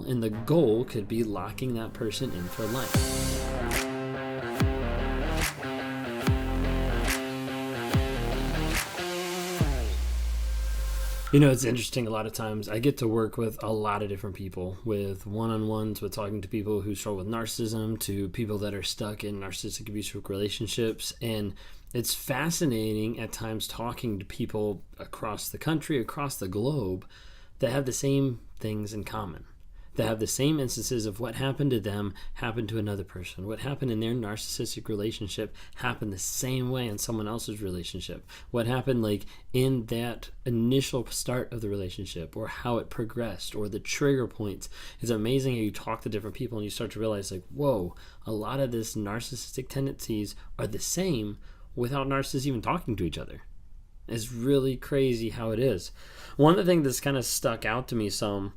goal, and the goal could be locking that person in for life. It's interesting. A lot of times I get to work with a lot of different people, with one-on-ones, with talking to people who struggle with narcissism, to people that are stuck in narcissistic abusive relationships. And it's fascinating at times talking to people across the country, across the globe, that have the same things in common, that have the same instances of what happened to them happened to another person. What happened in their narcissistic relationship happened the same way in someone else's relationship. What happened in that initial start of the relationship, or how it progressed, or the trigger points. It's amazing how you talk to different people and you start to realize whoa, a lot of this narcissistic tendencies are the same without narcissists even talking to each other. It's really crazy how it is. One of the things that's kind of stuck out to me some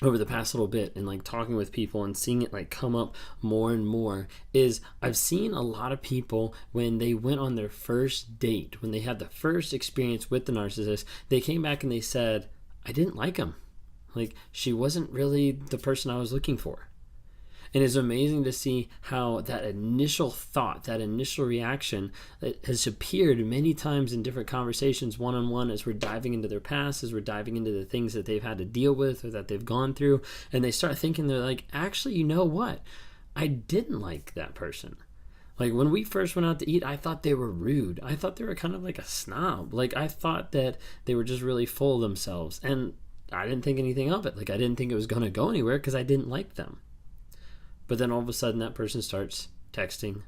over the past little bit, and talking with people and seeing it come up more and more, is I've seen a lot of people when they went on their first date, when they had the first experience with the narcissist, they came back and they said, I didn't like him. She wasn't really the person I was looking for. And it's amazing to see how that initial thought, that initial reaction has appeared many times in different conversations one-on-one as we're diving into their past, as we're diving into the things that they've had to deal with or that they've gone through. And they start thinking, they're actually, you know what? I didn't like that person. When we first went out to eat, I thought they were rude. I thought they were kind of like a snob. I thought that they were just really full of themselves. And I didn't think anything of it. I didn't think it was going to go anywhere because I didn't like them. But then all of a sudden that person starts texting,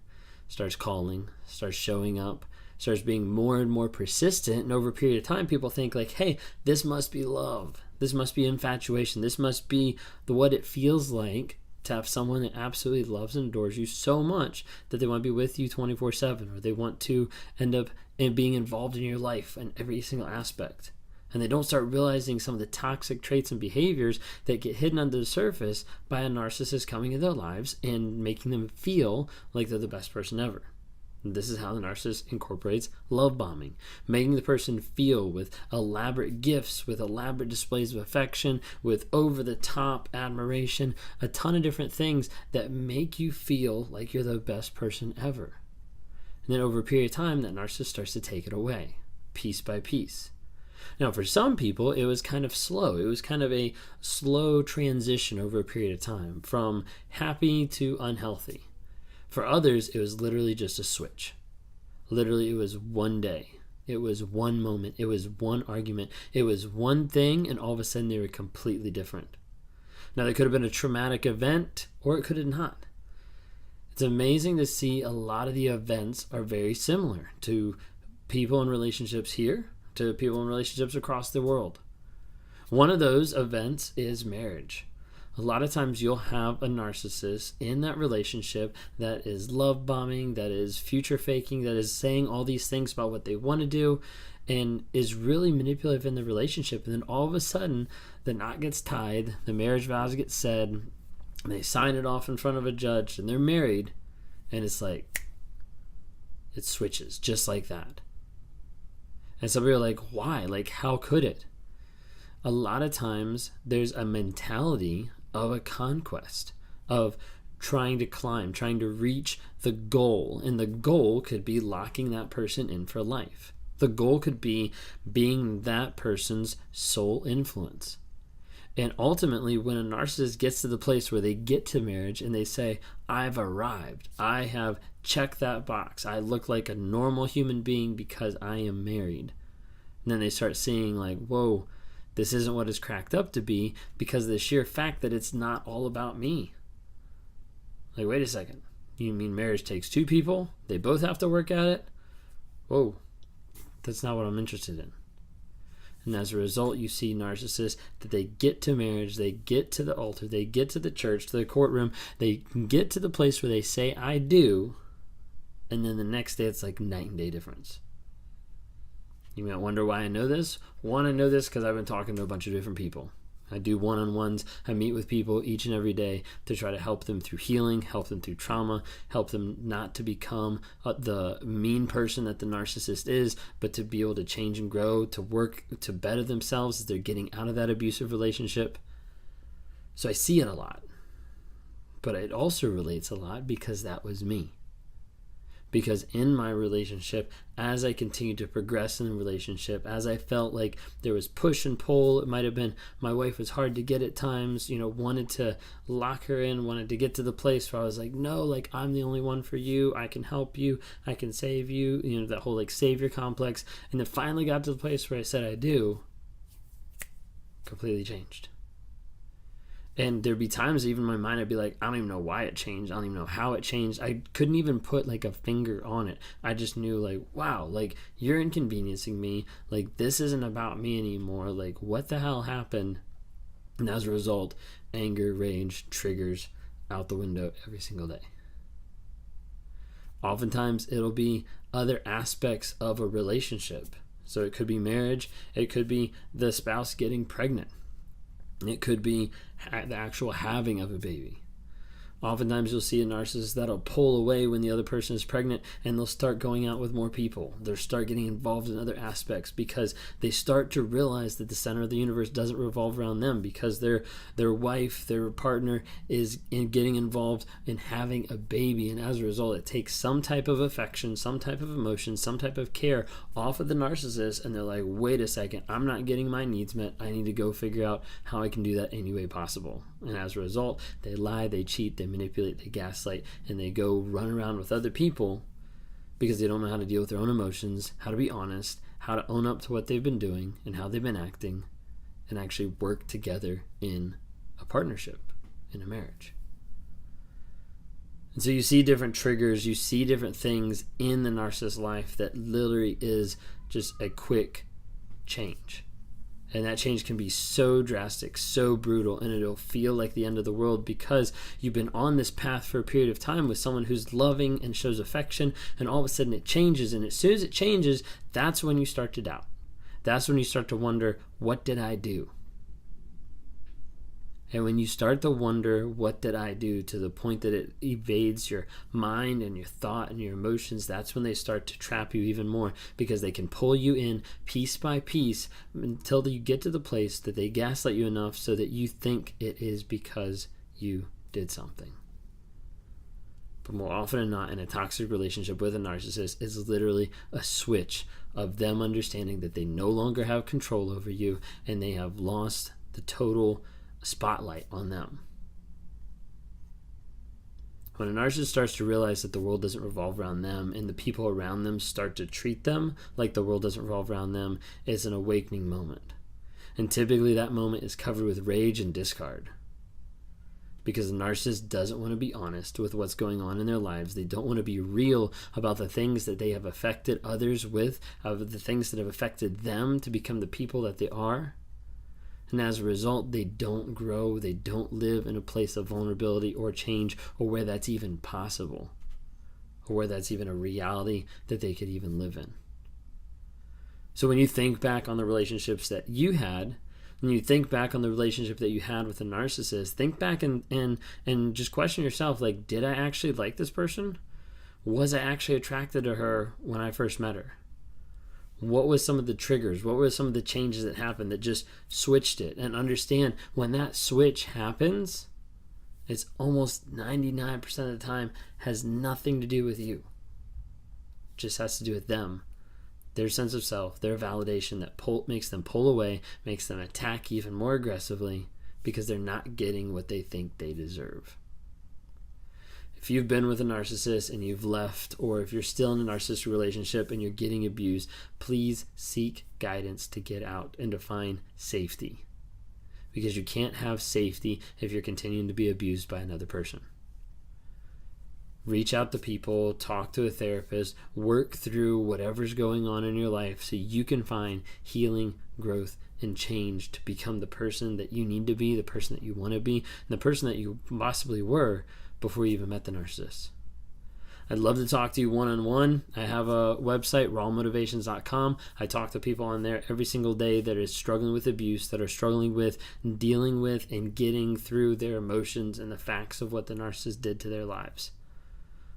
starts calling, starts showing up, starts being more and more persistent. And over a period of time, people think hey, this must be love. This must be infatuation. This must be what it feels like to have someone that absolutely loves and adores you so much that they want to be with you 24/7, or they want to end up being involved in your life in every single aspect. And they don't start realizing some of the toxic traits and behaviors that get hidden under the surface by a narcissist coming into their lives and making them feel like they're the best person ever. And this is how the narcissist incorporates love bombing, making the person feel with elaborate gifts, with elaborate displays of affection, with over-the-top admiration, a ton of different things that make you feel like you're the best person ever. And then over a period of time, that narcissist starts to take it away, piece by piece. Now, for some people, it was kind of slow. It was kind of a slow transition over a period of time from happy to unhealthy. For others, it was literally just a switch. Literally, it was one day. It was one moment. It was one argument. It was one thing, and all of a sudden, they were completely different. Now, there could have been a traumatic event, or it could have not. It's amazing to see a lot of the events are very similar to people in relationships here, to people in relationships across the world. One of those events is marriage. A lot of times you'll have a narcissist in that relationship that is love bombing, that is future faking, that is saying all these things about what they want to do, and is really manipulative in the relationship. And then all of a sudden, the knot gets tied, the marriage vows get said, and they sign it off in front of a judge, and they're married, and it's it switches just like that. And some people are like, why? How could it? A lot of times there's a mentality of a conquest, of trying to climb, trying to reach the goal. And the goal could be locking that person in for life. The goal could be being that person's sole influence. And ultimately, when a narcissist gets to the place where they get to marriage and they say, I've arrived, I have checked that box, I look like a normal human being because I am married. And then they start seeing whoa, this isn't what it's cracked up to be, because of the sheer fact that it's not all about me. Wait a second. You mean marriage takes two people? They both have to work at it? Whoa, that's not what I'm interested in. And as a result, you see narcissists that they get to marriage, they get to the altar, they get to the church, to the courtroom, they get to the place where they say, I do, and then the next day it's night and day difference. You might wonder why I know this. One, I know this because I've been talking to a bunch of different people. I do one-on-ones. I meet with people each and every day to try to help them through healing, help them through trauma, help them not to become the mean person that the narcissist is, but to be able to change and grow, to work to better themselves as they're getting out of that abusive relationship. So I see it a lot. But it also relates a lot because that was me. Because in my relationship, as I continued to progress in the relationship, as I felt like there was push and pull, it might have been my wife was hard to get at times, wanted to lock her in, wanted to get to the place where I was like, no, like I'm the only one for you. I can help you. I can save you. That whole like savior complex. And then finally got to the place where I said I do. Completely changed. And there'd be times even in my mind I'd be like, I don't even know why it changed. I don't even know how it changed. I couldn't even put like a finger on it. I just knew like, wow, like you're inconveniencing me. Like this isn't about me anymore. Like what the hell happened? And as a result, anger, rage, triggers out the window every single day. Oftentimes it'll be other aspects of a relationship. So it could be marriage. It could be the spouse getting pregnant. It could be the actual having of a baby. Oftentimes you'll see a narcissist that'll pull away when the other person is pregnant, and they'll start going out with more people. They'll start getting involved in other aspects because they start to realize that the center of the universe doesn't revolve around them, because their wife, their partner is getting involved in having a baby. And as a result, it takes some type of affection, some type of emotion, some type of care off of the narcissist. And they're like, wait a second, I'm not getting my needs met. I need to go figure out how I can do that any way possible. And as a result, they lie, they cheat, they manipulate, they gaslight, and they go run around with other people because they don't know how to deal with their own emotions, how to be honest, how to own up to what they've been doing and how they've been acting, and actually work together in a partnership, in a marriage. And so you see different triggers, you see different things in the narcissist's life that literally is just a quick change. And that change can be so drastic, so brutal, and it'll feel like the end of the world because you've been on this path for a period of time with someone who's loving and shows affection, and all of a sudden it changes. And as soon as it changes, that's when you start to doubt. That's when you start to wonder, what did I do? And when you start to wonder, what did I do, to the point that it evades your mind and your thought and your emotions, that's when they start to trap you even more, because they can pull you in piece by piece until you get to the place that they gaslight you enough so that you think it is because you did something. But more often than not, in a toxic relationship with a narcissist, it's literally a switch of them understanding that they no longer have control over you and they have lost the total spotlight on them. When a narcissist starts to realize that the world doesn't revolve around them and the people around them start to treat them like the world doesn't revolve around them, it's an awakening moment. And typically that moment is covered with rage and discard. Because the narcissist doesn't want to be honest with what's going on in their lives. They don't want to be real about the things that they have affected others with, the things that have affected them to become the people that they are. And as a result, they don't grow, they don't live in a place of vulnerability or change, or where that's even possible, or where that's even a reality that they could even live in. So when you think back on the relationships that you had, when you think back on the relationship that you had with a narcissist, think back and just question yourself, like, did I actually like this person? Was I actually attracted to her when I first met her? What was some of the triggers? What were some of the changes that happened that just switched it? And understand, when that switch happens, it's almost 99% of the time has nothing to do with you. It just has to do with them, their sense of self, their validation that makes them pull away, makes them attack even more aggressively because they're not getting what they think they deserve. If you've been with a narcissist and you've left, or if you're still in a narcissistic relationship and you're getting abused, please seek guidance to get out and to find safety. Because you can't have safety if you're continuing to be abused by another person. Reach out to people, talk to a therapist, work through whatever's going on in your life so you can find healing, growth, and change to become the person that you need to be, the person that you want to be, and the person that you possibly were before you even met the narcissist. I'd love to talk to you one-on-one. I have a website, rawmotivations.com. I talk to people on there every single day that are struggling with abuse, that are struggling with dealing with and getting through their emotions and the facts of what the narcissist did to their lives.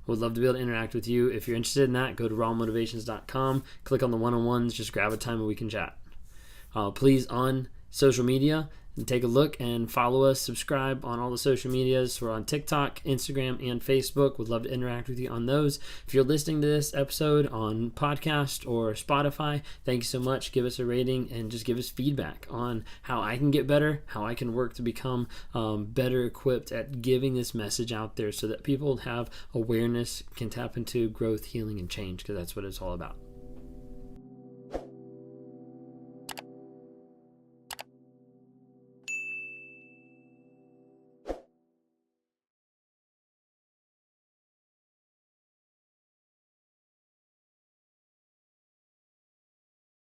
Would love to be able to interact with you. If you're interested in that, go to rawmotivations.com, click on the one-on-ones, just grab a time and we can chat. Please, on social media, take a look and follow us, subscribe on all the social medias. We're on TikTok, Instagram, and Facebook. Would love to interact with you on those. If you're listening to this episode on podcast or Spotify, thank you so much. Give us a rating and just give us feedback on how I can get better, how I can work to become better equipped at giving this message out there so that people have awareness, can tap into growth, healing, and change, because that's what it's all about.